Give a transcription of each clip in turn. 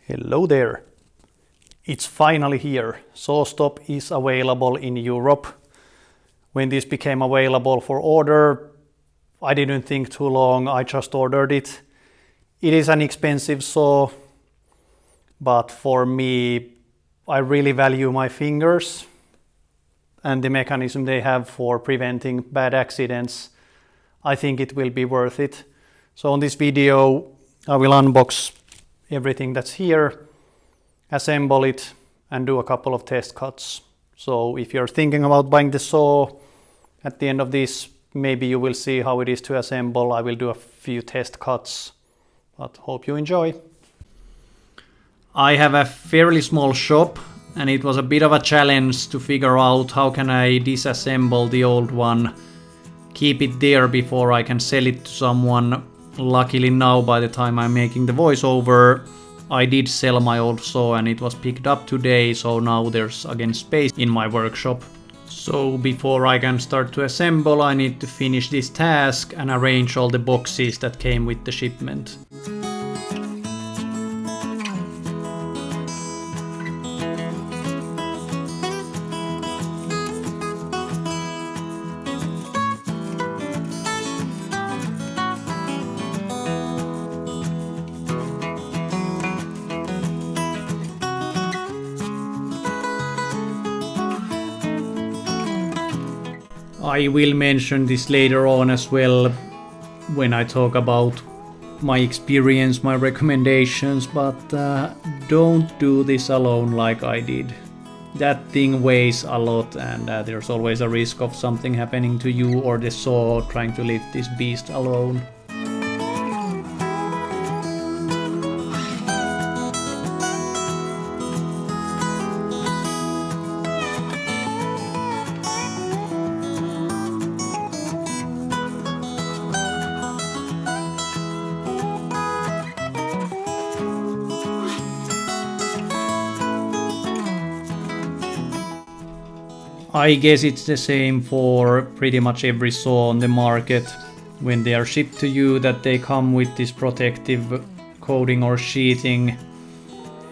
Hello there. It's finally here. SawStop is available in Europe. When this became available for order, I didn't think too long. I just ordered it. It is an expensive saw, but for me, I really value my fingers and the mechanism they have for preventing bad accidents. I think it will be worth it. So on this video, I will unbox everything that's here, assemble it, and do a couple of test cuts. So if you're thinking about buying the saw, at the end of this, maybe you will see how it is to assemble. I will do a few test cuts, but hope you enjoy. I have a fairly small shop, and it was a bit of a challenge to figure out how can I disassemble the old one, keep it there before I can sell it to someone. Luckily now, by the time I'm making the voiceover, I did sell my old saw and it was picked up today, so now there's again space in my workshop. So before I can start to assemble, I need to finish this task and arrange all the boxes that came with the shipment. I will mention this later on as well when I talk about my experience, my recommendations, but don't do this alone like I did. That thing weighs a lot and there's always a risk of something happening to you or the saw trying to lift this beast alone. I guess it's the same for pretty much every saw on the market. When they are shipped to you, that they come with this protective coating or sheathing,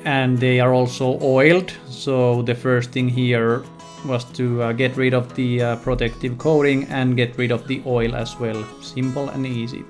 and they are also oiled. So the first thing here was to get rid of the protective coating and get rid of the oil as well. Simple and easy.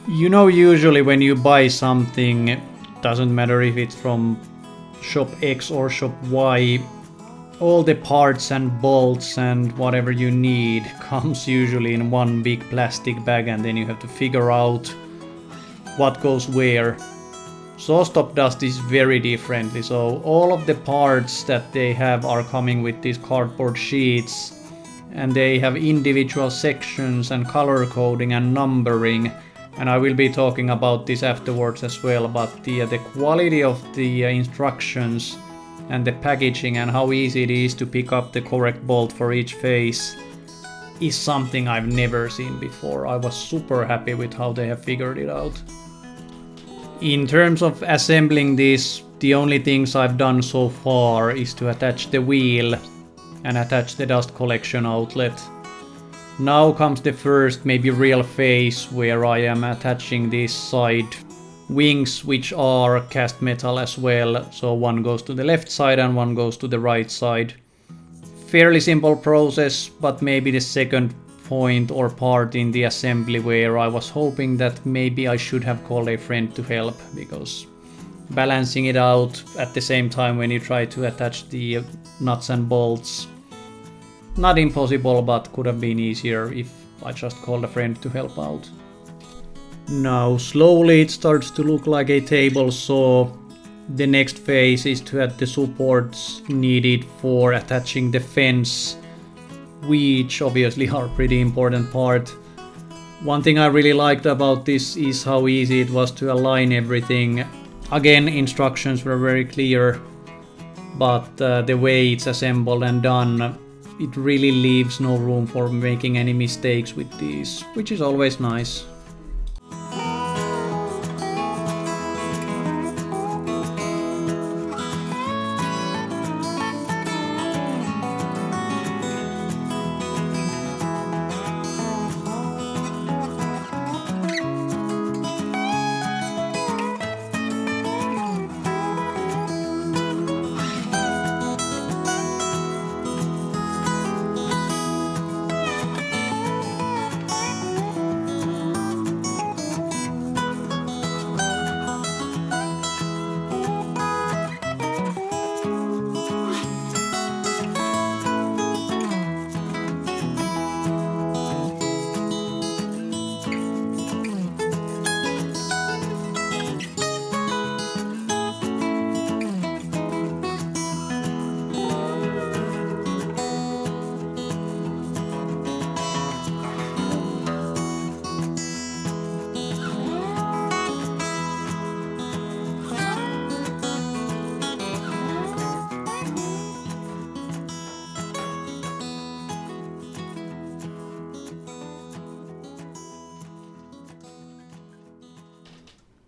You know, usually when you buy something, doesn't matter if it's from shop X or shop Y, all the parts and bolts and whatever you need comes usually in one big plastic bag, and then you have to figure out what goes where. SawStop does this very differently, so all of the parts that they have are coming with these cardboard sheets, and they have individual sections and color coding and numbering. And I will be talking about this afterwards as well, but the quality of the instructions and the packaging and how easy it is to pick up the correct bolt for each face is something I've never seen before. I was super happy with how they have figured it out. In terms of assembling this, the only things I've done so far is to attach the wheel and attach the dust collection outlet. Now comes the first maybe real phase where I am attaching these side wings, which are cast metal as well. So one goes to the left side and one goes to the right side. Fairly simple process, but maybe the second point or part in the assembly where I was hoping that maybe I should have called a friend to help, because balancing it out at the same time when you try to attach the nuts and bolts Not impossible, but could have been easier if I just called a friend to help out. Now slowly it starts to look like a table saw. The next phase is to add the supports needed for attaching the fence, which obviously are a pretty important part. One thing I really liked about this is how easy it was to align everything. Again, instructions were very clear, but the way it's assembled and done, it really leaves no room for making any mistakes with these, which is always nice.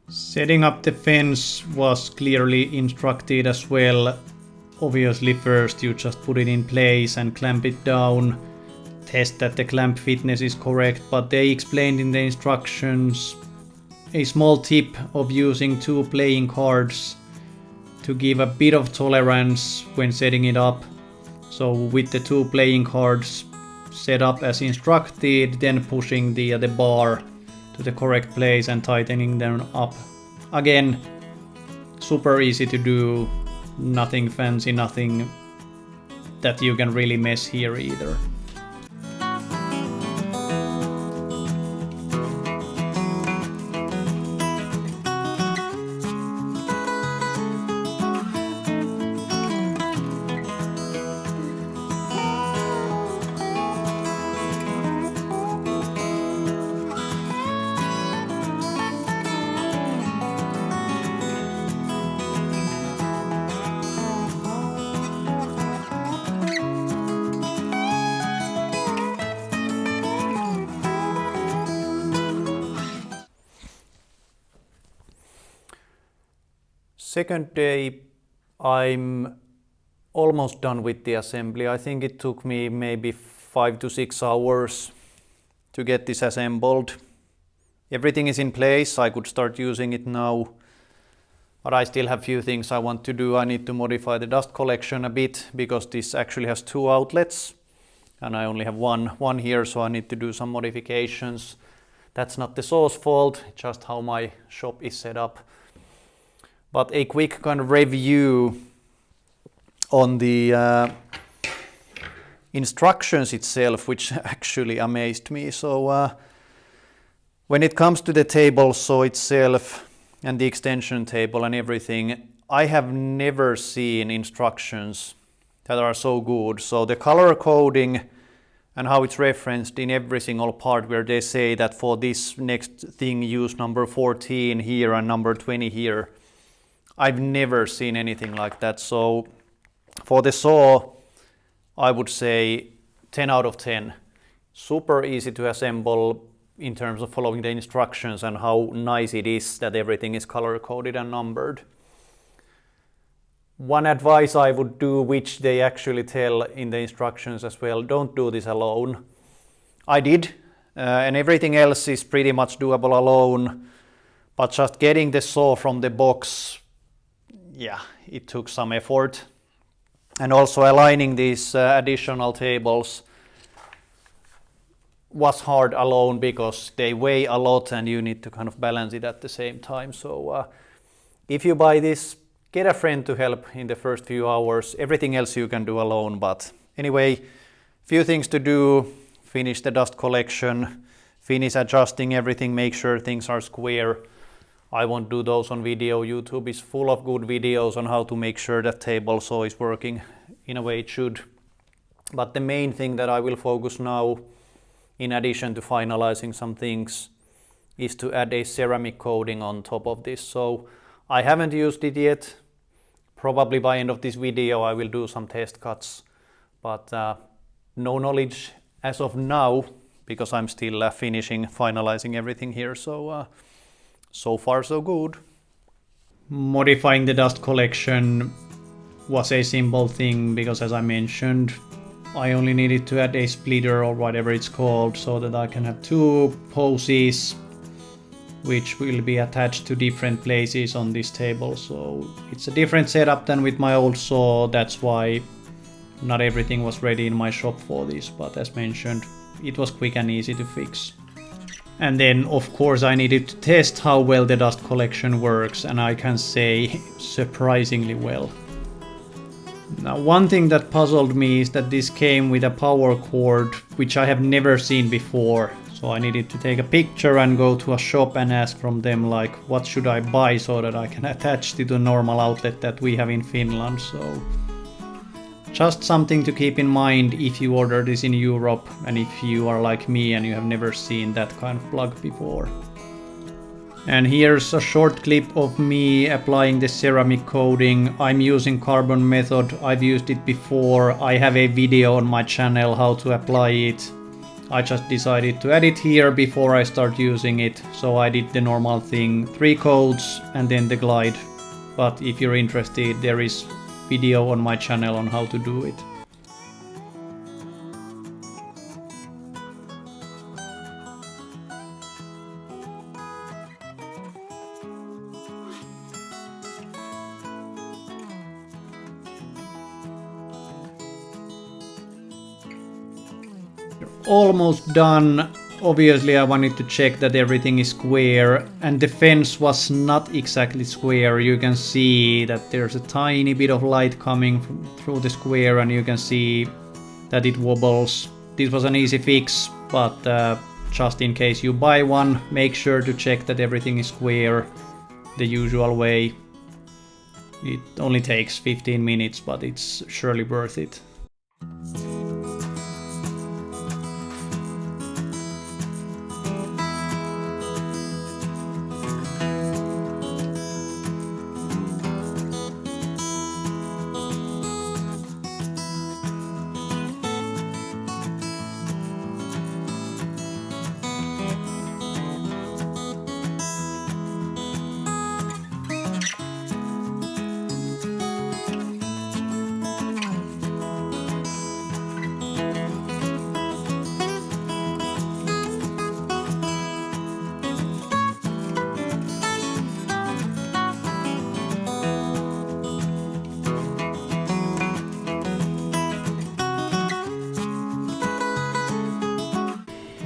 Setting up the fence was clearly instructed as well. Obviously first you just put it in place and clamp it down. Test that the clamp fitness is correct, but they explained in the instructions a small tip of using 2 playing cards to give a bit of tolerance when setting it up. So with the 2 playing cards set up as instructed, then pushing the bar to the correct place and tightening them up. Again, super easy to do, nothing fancy, nothing that you can really mess here either. Second day, I'm almost done with the assembly. I think it took me maybe 5 to 6 hours to get this assembled. Everything is in place, I could start using it now. But I still have few things I want to do. I need to modify the dust collection a bit because this actually has 2 outlets and I only have one here, so I need to do some modifications. That's not the saw's fault, just how my shop is set up. But a quick kind of review on the instructions itself, which actually amazed me. So when it comes to the table saw itself and the extension table and everything, I have never seen instructions that are so good. So the color coding and how it's referenced in every single part, where they say that for this next thing use number 14 here and number 20 here. I've never seen anything like that. So for the saw, I would say 10 out of 10. Super easy to assemble in terms of following the instructions and how nice it is that everything is color coded and numbered. One advice I would do, which they actually tell in the instructions as well, don't do this alone. I did, and everything else is pretty much doable alone, but just getting the saw from the box, yeah, it took some effort. And also aligning these additional tables was hard alone because they weigh a lot and you need to kind of balance it at the same time. So if you buy this, get a friend to help in the first few hours. Everything else you can do alone. But anyway, Few things to do: finish the dust collection, finish adjusting everything, make sure things are square. I won't do those on video. YouTube is full of good videos on how to make sure that table saw is working in a way it should. But the main thing that I will focus now, in addition to finalizing some things, is to add a ceramic coating on top of this. So I haven't used it yet. Probably by end of this video I will do some test cuts, but no knowledge as of now because I'm still finalizing everything here. So far so good. Modifying the dust collection was a simple thing because, as I mentioned, I only needed to add a splitter or whatever it's called so that I can have two hoses which will be attached to different places on this table. So it's a different setup than with my old saw. That's why not everything was ready in my shop for this, but as mentioned, it was quick and easy to fix. And then of course I needed to test how well the dust collection works, and I can say surprisingly well. Now, one thing that puzzled me is that this came with a power cord, which I have never seen before. So I needed to take a picture and go to a shop and ask from them like what should I buy so that I can attach to the normal outlet that we have in Finland. So just something to keep in mind if you order this in Europe and if you are like me and you have never seen that kind of plug before. And here's a short clip of me applying the ceramic coating. I'm using carbon method. I've used it before. I have a video on my channel how to apply it. I just decided to add it here before I start using it. So I did the normal thing, 3 coats and then the glide. But if you're interested, there is video on my channel on how to do it. Almost done. Obviously I wanted to check that everything is square, and the fence was not exactly square. You can see that there's a tiny bit of light coming through the square and you can see that it wobbles. This was an easy fix, but just in case you buy one, make sure to check that everything is square the usual way. It only takes 15 minutes, but it's surely worth it.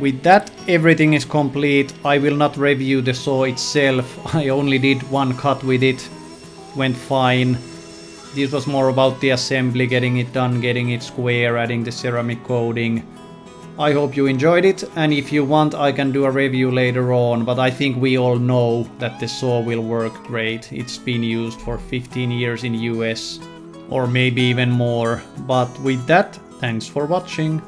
With that, everything is complete. I will not review the saw itself. I only did one cut with it. Went fine. This was more about the assembly, getting it done, getting it square, adding the ceramic coating. I hope you enjoyed it, and if you want I can do a review later on, but I think we all know that the saw will work great. It's been used for 15 years in US, or maybe even more. But with that, thanks for watching.